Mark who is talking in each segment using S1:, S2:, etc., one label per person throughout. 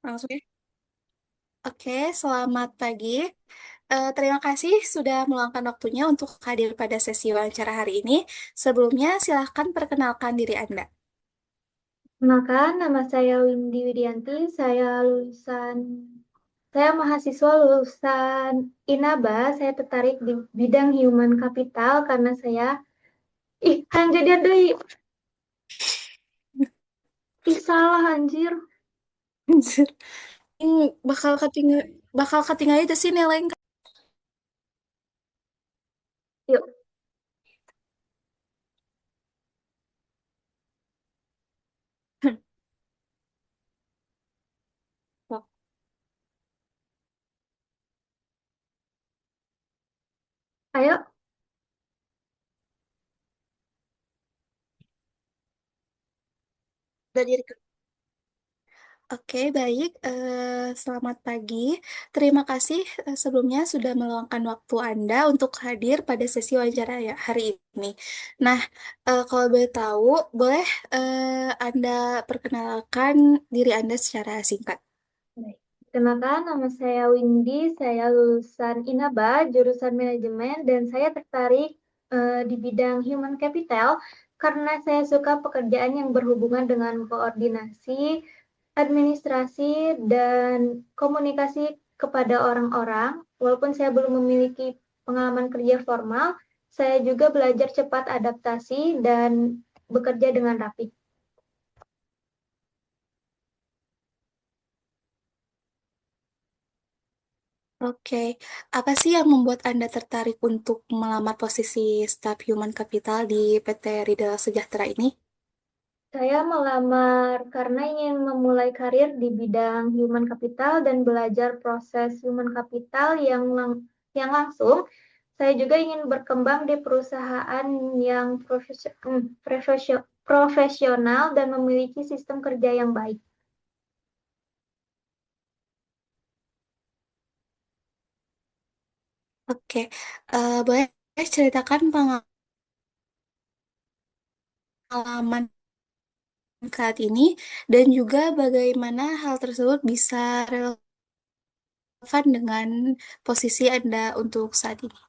S1: Langsung ya. Oke, selamat pagi. Terima kasih sudah meluangkan waktunya untuk hadir pada sesi wawancara hari ini. Sebelumnya, silahkan perkenalkan diri Anda.
S2: Kenalkan, nama saya Windy Widianti. Saya mahasiswa lulusan INABA. Saya tertarik di bidang human capital karena jadi deui. Salah anjir.
S1: Anjir. Bakal ketinggalan itu sih nilai.
S2: Yuk, ayo.
S1: Dari Oke, baik. Selamat pagi. Terima kasih sebelumnya sudah meluangkan waktu Anda untuk hadir pada sesi wawancara ya hari ini. Nah, kalau boleh tahu, boleh Anda perkenalkan diri Anda secara singkat.
S2: Baik. Kenalkan, nama saya Windy. Saya lulusan INABA, jurusan manajemen, dan saya tertarik di bidang human capital karena saya suka pekerjaan yang berhubungan dengan koordinasi, administrasi, dan komunikasi kepada orang-orang. Walaupun saya belum memiliki pengalaman kerja formal, saya juga belajar cepat adaptasi dan bekerja dengan rapi.
S1: Oke, apa sih yang membuat Anda tertarik untuk melamar posisi staf human capital di PT Riddle Sejahtera ini?
S2: Saya melamar karena ingin memulai karir di bidang human capital dan belajar proses human capital yang langsung. Saya juga ingin berkembang di perusahaan yang profesional dan memiliki sistem kerja yang baik.
S1: Oke, boleh ceritakan pengalaman saat ini dan juga bagaimana hal tersebut bisa relevan dengan posisi Anda untuk saat ini.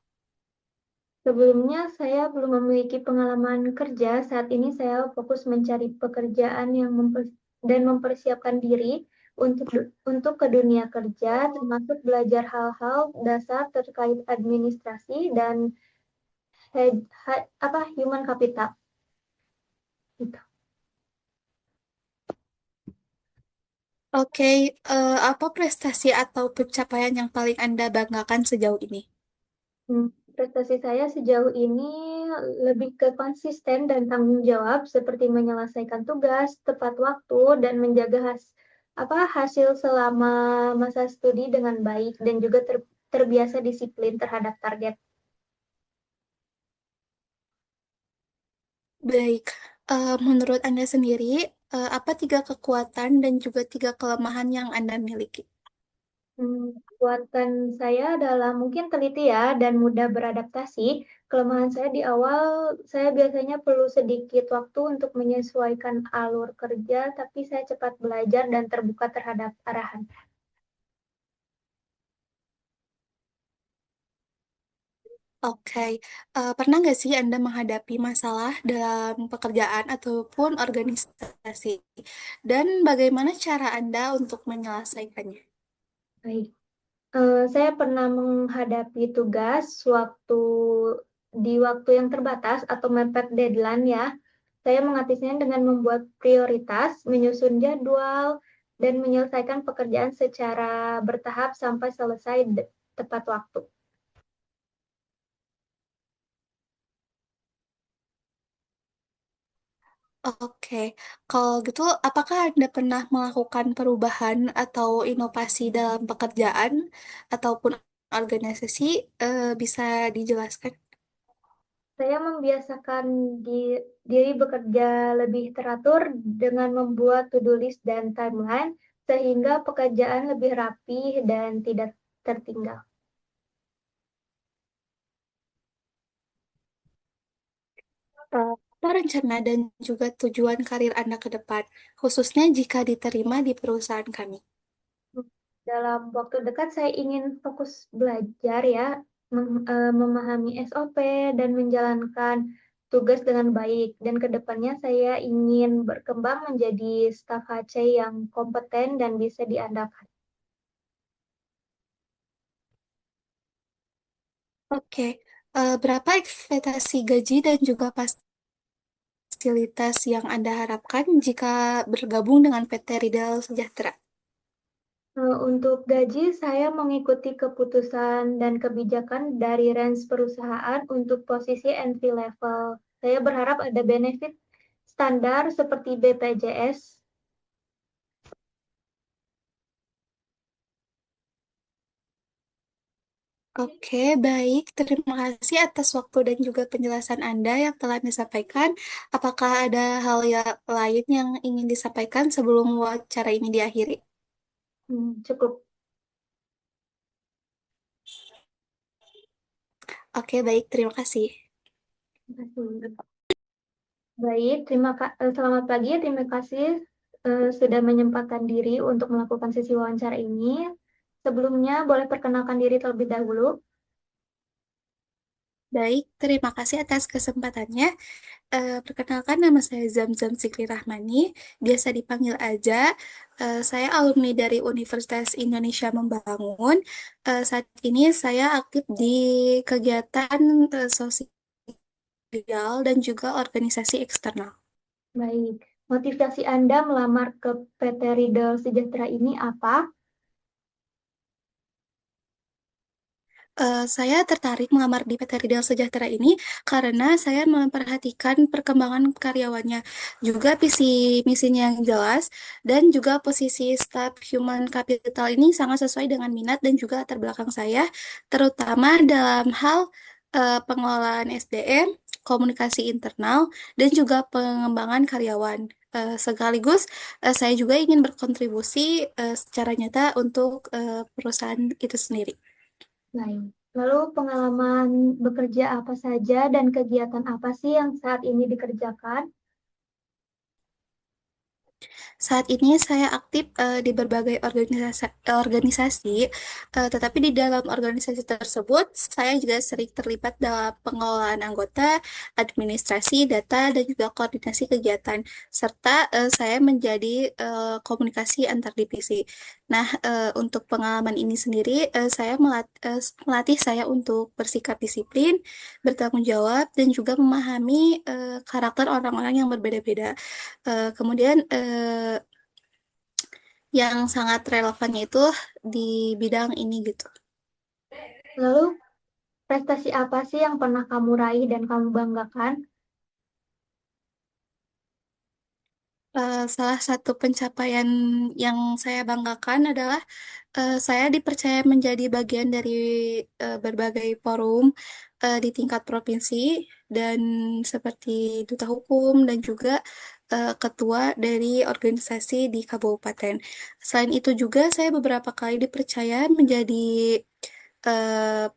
S2: Sebelumnya, saya belum memiliki pengalaman kerja. Saat ini saya fokus mencari pekerjaan dan mempersiapkan diri untuk ke dunia kerja, termasuk belajar hal-hal dasar terkait administrasi dan human capital. Gitu.
S1: Oke, apa prestasi atau pencapaian yang paling Anda banggakan sejauh ini?
S2: Prestasi saya sejauh ini lebih ke konsisten dan tanggung jawab, seperti menyelesaikan tugas tepat waktu dan menjaga hasil selama masa studi dengan baik dan juga terbiasa disiplin terhadap target.
S1: Baik, menurut Anda sendiri, apa tiga kekuatan dan juga tiga kelemahan yang Anda miliki?
S2: Kekuatan saya adalah mungkin teliti ya dan mudah beradaptasi. Kelemahan saya di awal, saya biasanya perlu sedikit waktu untuk menyesuaikan alur kerja, tapi saya cepat belajar dan terbuka terhadap arahan.
S1: Oke, pernah nggak sih Anda menghadapi masalah dalam pekerjaan ataupun organisasi? Dan bagaimana cara Anda untuk menyelesaikannya?
S2: Baik. Saya pernah menghadapi tugas di waktu yang terbatas atau mepet deadline ya. Saya mengatasinya dengan membuat prioritas, menyusun jadwal, dan menyelesaikan pekerjaan secara bertahap sampai selesai tepat waktu.
S1: Oke, kalau gitu, apakah Anda pernah melakukan perubahan atau inovasi dalam pekerjaan ataupun organisasi? Bisa dijelaskan?
S2: Saya membiasakan diri bekerja lebih teratur dengan membuat to-do list dan timeline, sehingga pekerjaan lebih rapi dan tidak tertinggal.
S1: Apa rencana dan juga tujuan karir Anda ke depan, khususnya jika diterima di perusahaan kami?
S2: Dalam waktu dekat saya ingin fokus belajar ya, memahami SOP dan menjalankan tugas dengan baik. Dan kedepannya saya ingin berkembang menjadi staf HC yang kompeten dan bisa diandalkan.
S1: Oke, berapa ekspektasi gaji dan juga fasilitas yang Anda harapkan jika bergabung dengan PT Ridal Sejahtera?
S2: Untuk gaji, saya mengikuti keputusan dan kebijakan dari range perusahaan untuk posisi entry level. Saya berharap ada benefit standar seperti BPJS.
S1: Oke, baik. Terima kasih atas waktu dan juga penjelasan Anda yang telah disampaikan. Apakah ada hal yang lain yang ingin disampaikan sebelum wawancara ini diakhiri?
S2: Cukup.
S1: Oke, baik. Terima kasih.
S2: Terima kasih. Baik, selamat pagi. Terima kasih sudah menyempatkan diri untuk melakukan sesi wawancara ini. Sebelumnya, boleh perkenalkan diri terlebih dahulu.
S1: Baik, terima kasih atas kesempatannya. Perkenalkan nama saya Zamzam Zikri Rahmani, biasa dipanggil Aja. Saya alumni dari Universitas Indonesia Membangun. Saat ini saya aktif di kegiatan sosial dan juga organisasi eksternal.
S2: Baik, motivasi Anda melamar ke PT Riddle Sejahtera ini apa?
S1: Saya tertarik melamar di PT Ridal Sejahtera ini karena saya memperhatikan perkembangan karyawannya, juga visi misinya yang jelas, dan juga posisi staf human capital ini sangat sesuai dengan minat dan juga latar belakang saya, terutama dalam hal pengelolaan SDM, komunikasi internal, dan juga pengembangan karyawan. Sekaligus, saya juga ingin berkontribusi secara nyata untuk perusahaan itu sendiri.
S2: Baik, lalu pengalaman bekerja apa saja dan kegiatan apa sih yang saat ini dikerjakan?
S1: Saat ini saya aktif di berbagai organisasi, tetapi di dalam organisasi tersebut saya juga sering terlibat dalam pengelolaan anggota, administrasi, data, dan juga koordinasi kegiatan, serta saya menjadi komunikasi antar divisi. Nah, untuk pengalaman ini sendiri, saya melatih saya untuk bersikap disiplin, bertanggung jawab, dan juga memahami karakter orang-orang yang berbeda-beda. Kemudian yang sangat relevannya itu di bidang ini gitu.
S2: Lalu prestasi apa sih yang pernah kamu raih dan kamu banggakan?
S1: Salah satu pencapaian yang saya banggakan adalah saya dipercaya menjadi bagian dari berbagai forum di tingkat provinsi dan seperti duta hukum dan juga ketua dari organisasi di kabupaten. Selain itu juga saya beberapa kali dipercaya menjadi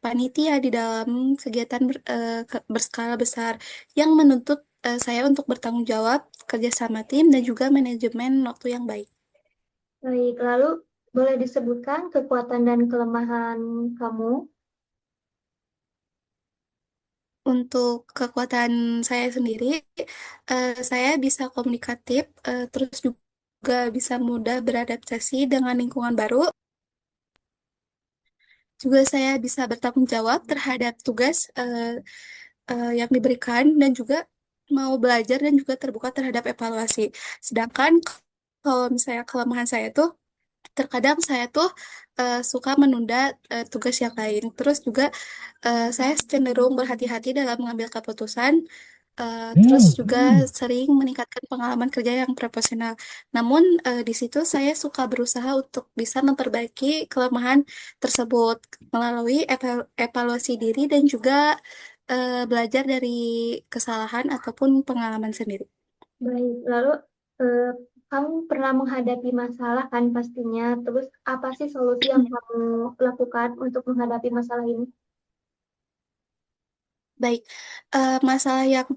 S1: panitia di dalam kegiatan berskala besar yang menuntut saya untuk bertanggung jawab, kerja sama tim, dan juga manajemen waktu yang baik.
S2: Baik, lalu boleh disebutkan kekuatan dan kelemahan kamu?
S1: Untuk kekuatan saya sendiri, saya bisa komunikatif, terus juga bisa mudah beradaptasi dengan lingkungan baru. Juga saya bisa bertanggung jawab terhadap tugas yang diberikan dan juga mau belajar dan juga terbuka terhadap evaluasi. Sedangkan kalau misalnya kelemahan saya tuh terkadang saya tuh suka menunda tugas yang lain. Terus juga saya cenderung berhati-hati dalam mengambil keputusan. Terus juga sering meningkatkan pengalaman kerja yang profesional. Namun di situ saya suka berusaha untuk bisa memperbaiki kelemahan tersebut melalui evaluasi diri dan juga belajar dari kesalahan ataupun pengalaman sendiri.
S2: Baik, lalu eh, kamu pernah menghadapi masalah kan pastinya. Terus apa sih solusi yang kamu lakukan untuk menghadapi masalah ini?
S1: Baik, masalah yang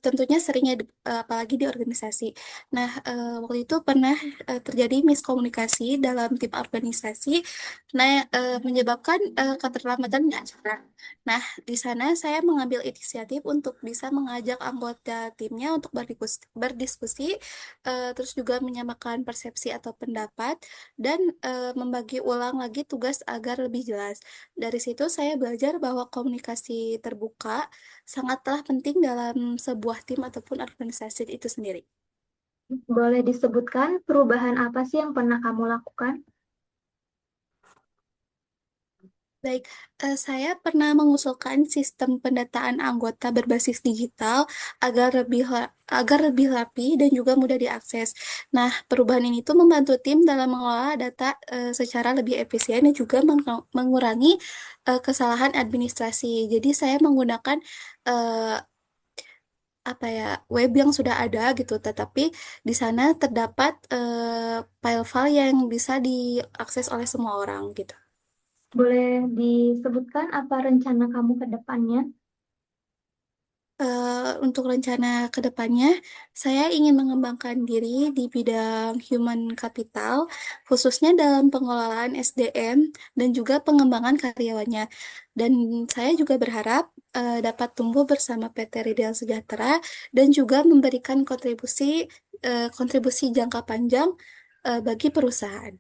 S1: tentunya seringnya apalagi di organisasi. Nah, waktu itu pernah terjadi miskomunikasi dalam tim organisasi, nah menyebabkan keterlambatan acara. Nah, di sana saya mengambil inisiatif untuk bisa mengajak anggota timnya untuk berdiskusi, terus juga menyamakan persepsi atau pendapat, dan membagi ulang lagi tugas agar lebih jelas. Dari situ saya belajar bahwa komunikasi terbuka sangatlah penting dalam sebuah tim ataupun organisasi itu sendiri.
S2: Boleh disebutkan perubahan apa sih yang pernah kamu lakukan?
S1: Baik, saya pernah mengusulkan sistem pendataan anggota berbasis digital agar lebih rapi dan juga mudah diakses. Nah, perubahan ini tuh membantu tim dalam mengelola data secara lebih efisien dan juga mengurangi kesalahan administrasi. Jadi saya menggunakan eh, apa ya, web yang sudah ada gitu, tetapi di sana terdapat file-file yang bisa diakses oleh semua orang gitu.
S2: Boleh disebutkan apa rencana kamu ke depannya?
S1: Untuk rencana ke depannya, saya ingin mengembangkan diri di bidang human capital, khususnya dalam pengelolaan SDM dan juga pengembangan karyawannya. Dan saya juga berharap dapat tumbuh bersama PT Rideal Sejahtera dan juga memberikan kontribusi jangka panjang bagi perusahaan.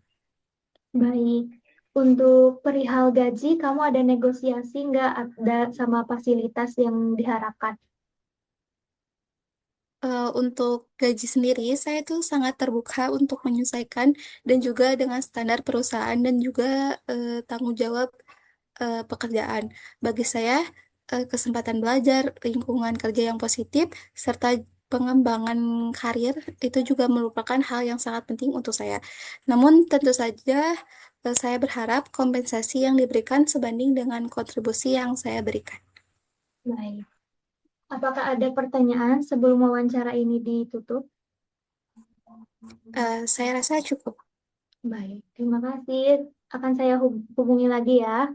S2: Baik. Untuk perihal gaji, kamu ada negosiasi nggak ada sama fasilitas yang diharapkan?
S1: Untuk gaji sendiri, saya tuh sangat terbuka untuk menyesuaikan dan juga dengan standar perusahaan dan juga tanggung jawab pekerjaan. Bagi saya, kesempatan belajar, lingkungan kerja yang positif, serta pengembangan karir itu juga merupakan hal yang sangat penting untuk saya. Namun tentu saja saya berharap kompensasi yang diberikan sebanding dengan kontribusi yang saya berikan.
S2: Baik. Apakah ada pertanyaan sebelum wawancara ini ditutup?
S1: Saya rasa cukup.
S2: Baik, terima kasih. Akan saya hubungi lagi ya.